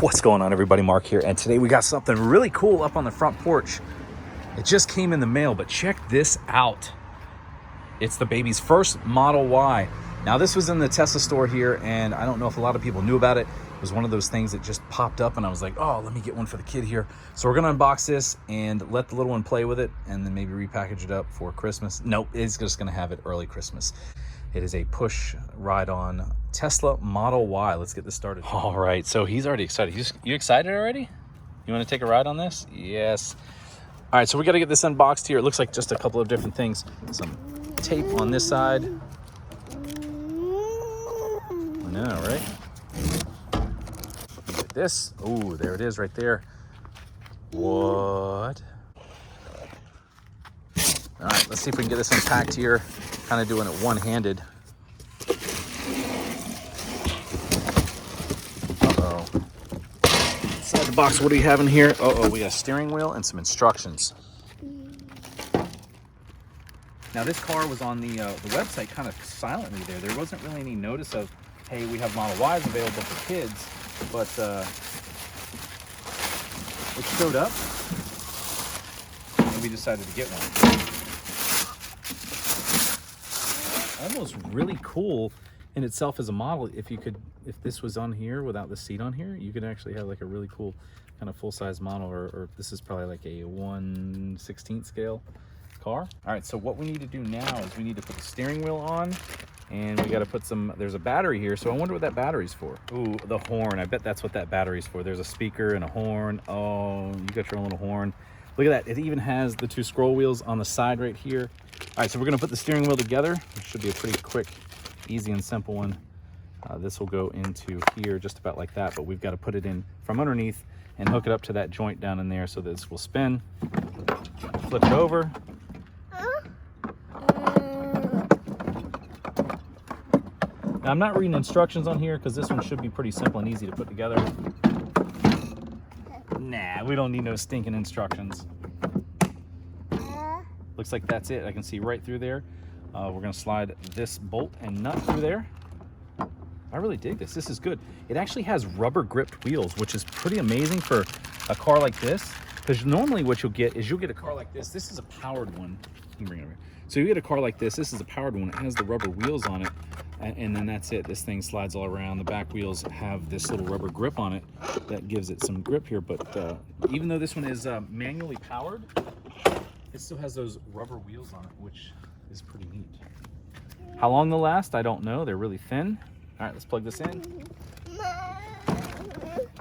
What's going on, everybody? Mark here, and today we got something really cool up on the front porch. It just came in the mail, but check this out. It's the baby's first Model Y. Now, this was in the Tesla store here, and I don't know if a lot of people knew about it. It was one of those things that just popped up, and I was like, oh, let me get one for the kid here. So we're gonna unbox this and let the little one play with it, and then maybe repackage it up for Christmas. Nope, it's just gonna have it early Christmas. It is a push ride-on Tesla Model Y. Let's get this started. All right, so he's already excited. You excited already? You want to take a ride on this? Yes. All right, so we got to get this unboxed here. It looks like just a couple of different things. Some tape on this side. I know, right? Like this. Oh, there it is right there. What? All right, let's see if we can get this unpacked here. Kind of doing it one-handed. Uh-oh. Inside the box, what do we have in here? Uh-oh, we got a steering wheel and some instructions. Now, this car was on the website kind of silently there. There wasn't really any notice of, hey, we have Model Ys available for kids, but it showed up, and we decided to get one. Almost really cool in itself as a model. If this was on here without the seat on here, you could actually have like a really cool kind of full-size model, or this is probably like a 1/16 scale car. All right, so what we need to do now is we need to put the steering wheel on, and we got to put there's a battery here, so I wonder what that battery's for. Ooh, the horn. I bet that's what that battery's for. There's a speaker and a horn. Oh, you got your own little horn. Look at that. It even has the two scroll wheels on the side right here. All right, so we're gonna put the steering wheel together. It should be a pretty quick, easy and simple one. This will go into here just about like that, but we've got to put it in from underneath and hook it up to that joint down in there so that this will spin. Flip it over. Now, I'm not reading instructions on here because this one should be pretty simple and easy to put together. Nah, we don't need no stinking instructions. Looks like that's it. I can see right through there. We're gonna slide this bolt and nut through there. I really dig this. This is good. It actually has rubber gripped wheels, which is pretty amazing for a car like this. Because normally what you'll get is a car like this. This is a powered one. You can bring it over here. So you get a car like this. This is a powered one. It has the rubber wheels on it. And then that's it. This thing slides all around. The back wheels have this little rubber grip on it that gives it some grip here. But even though this one is manually powered, it still has those rubber wheels on it, which is pretty neat. How long they'll last, I don't know. They're really thin. All right, let's plug this in.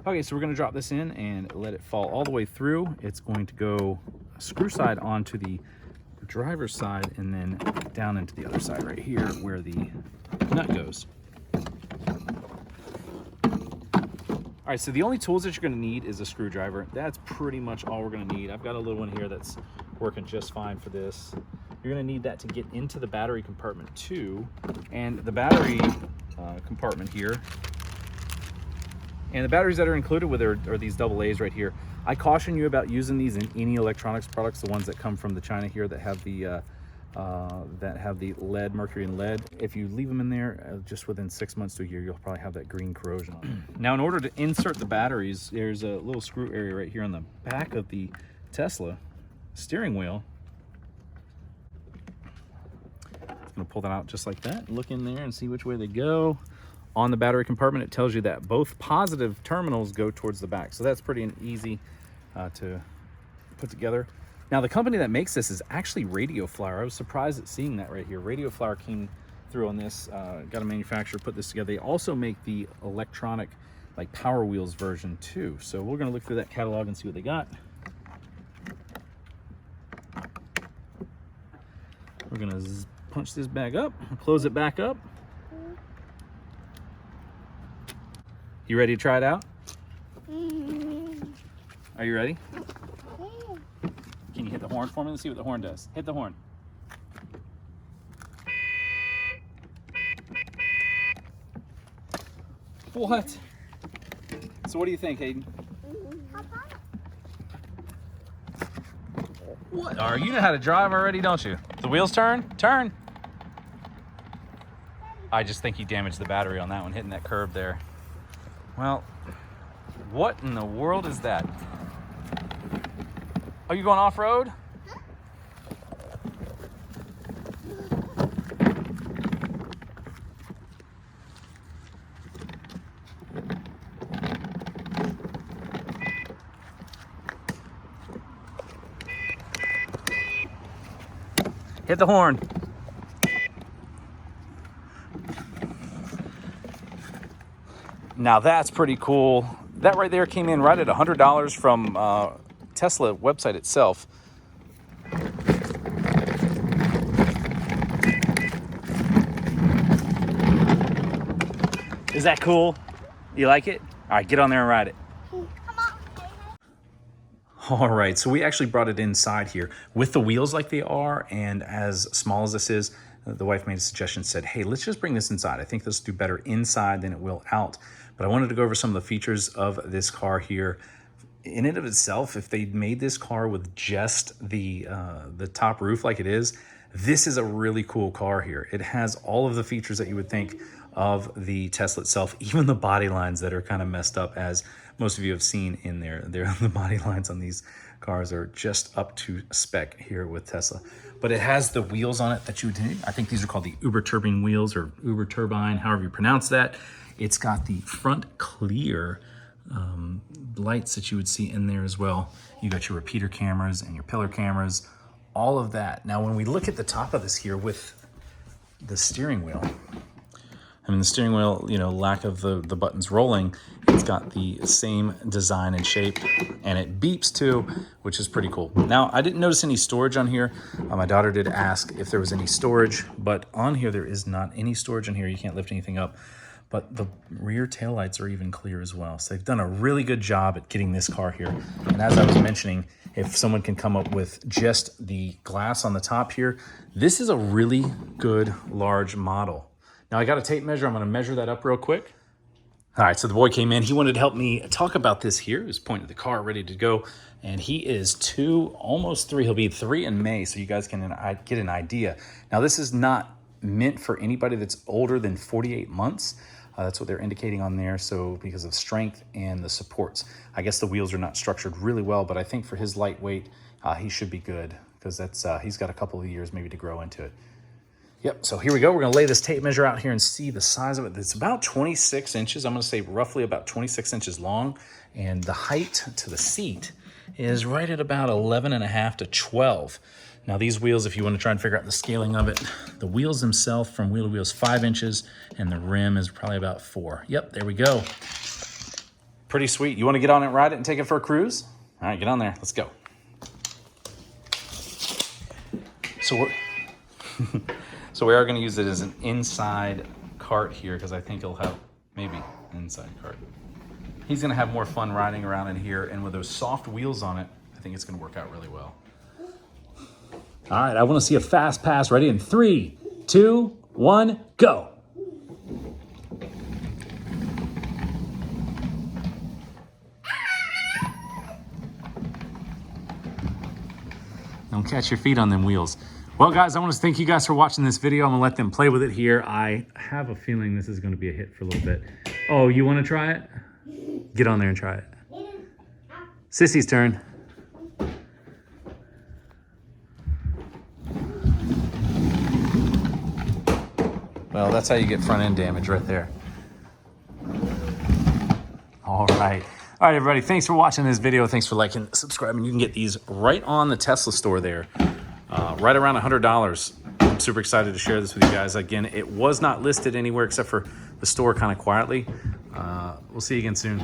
Okay, so we're gonna drop this in and let it fall all the way through. It's going to go screw side onto the driver's side and then down into the other side right here where the nut goes. All right, so the only tools that you're gonna need is a screwdriver. That's pretty much all we're gonna need. I've got a little one here that's working just fine for this. You're gonna need that to get into the battery compartment too. And the battery compartment here, and the batteries that are included with it are these AA's right here. I caution you about using these in any electronics products, the ones that come from the China here that have the lead, mercury and lead. If you leave them in there, just within 6 months to a year, you'll probably have that green corrosion on it. Now, in order to insert the batteries, there's a little screw area right here on the back of the Tesla steering wheel. I'm gonna pull that out just like that, look in there and see which way they go. On the battery compartment, it tells you that both positive terminals go towards the back. So that's pretty easy to put together. Now, the company that makes this is actually Radio Flower. I was surprised at seeing that right here. Radio Flower came through on this, got a manufacturer put this together. They also make the electronic, like Power Wheels version too. So we're gonna look through that catalog and see what they got. We're gonna punch this bag up, close it back up. You ready to try it out? Are you ready? Can you hit the horn for me? Let's see what the horn does. Hit the horn. What? So what do you think, Hayden? What? You know how to drive already, don't you? The wheels turn? Turn. I just think he damaged the battery on that one, hitting that curb there. Well, What in the world is that? Are you going off-road? Hit the horn. Now that's pretty cool. That right there came in right at $100 from Tesla website itself. Is that cool? You like it? All right, get on there and ride it. All right, so we actually brought it inside here with the wheels like they are, and as small as this is, the wife made a suggestion, said, hey, let's just bring this inside. I think this will do better inside than it will out. But I wanted to go over some of the features of this car here. In and of itself, if they made this car with just the top roof like it is, this is a really cool car here. It has all of the features that you would think of the Tesla itself, even the body lines that are kind of messed up, as most of you have seen in there. The body lines on these cars are just up to spec here with Tesla. But it has the wheels on it that you would think. I think these are called the Uber Turbine wheels, or Uber Turbine, however you pronounce that. It's got the front clear lights that you would see in there as well. You got your repeater cameras and your pillar cameras, all of that. Now, when we look at the top of this here with the steering wheel, I mean, the steering wheel, you know, lack of the buttons rolling, it's got the same design and shape, and it beeps too, which is pretty cool. Now, I didn't notice any storage on here. My daughter did ask if there was any storage, but on here, there is not any storage in here. You can't lift anything up, but the rear taillights are even clear as well. So they've done a really good job at getting this car here. And as I was mentioning, if someone can come up with just the glass on the top here, this is a really good large model. Now I got a tape measure. I'm going to measure that up real quick. All right, so the boy came in. He wanted to help me talk about this here. He was pointing at the car, ready to go. And he is 2, almost 3. He'll be 3 in May, so you guys can get an idea. Now, this is not meant for anybody that's older than 48 months. That's what they're indicating on there. So because of strength and the supports, I guess the wheels are not structured really well, but I think for his lightweight, he should be good, because that's he's got a couple of years maybe to grow into it. Yep, so here we go. We're gonna lay this tape measure out here and see the size of it. It's about 26 inches. I'm gonna say roughly about 26 inches long. And the height to the seat is right at about 11.5 to 12. Now these wheels, if you wanna try and figure out the scaling of it, the wheels themselves from wheel to wheel is 5 inches, and the rim is probably about 4. Yep, there we go. Pretty sweet. You wanna get on it, ride it, and take it for a cruise? All right, get on there, let's go. So we are going to use it as an inside cart here, because I think he'll have maybe an inside cart. He's going to have more fun riding around in here, and with those soft wheels on it, I think it's going to work out really well. All right, I want to see a fast pass. Ready in 3, 2, 1, go. Don't catch your feet on them wheels. Well, guys, I want to thank you guys for watching this video. I'm going to let them play with it here. I have a feeling this is going to be a hit for a little bit. Oh, you want to try it? Get on there and try it. Sissy's turn. Well, that's how you get front end damage right there. All right. All right, everybody. Thanks for watching this video. Thanks for liking, subscribing. You can get these right on the Tesla store there. Right around $100. I'm super excited to share this with you guys. Again, it was not listed anywhere except for the store kind of quietly. We'll see you again soon.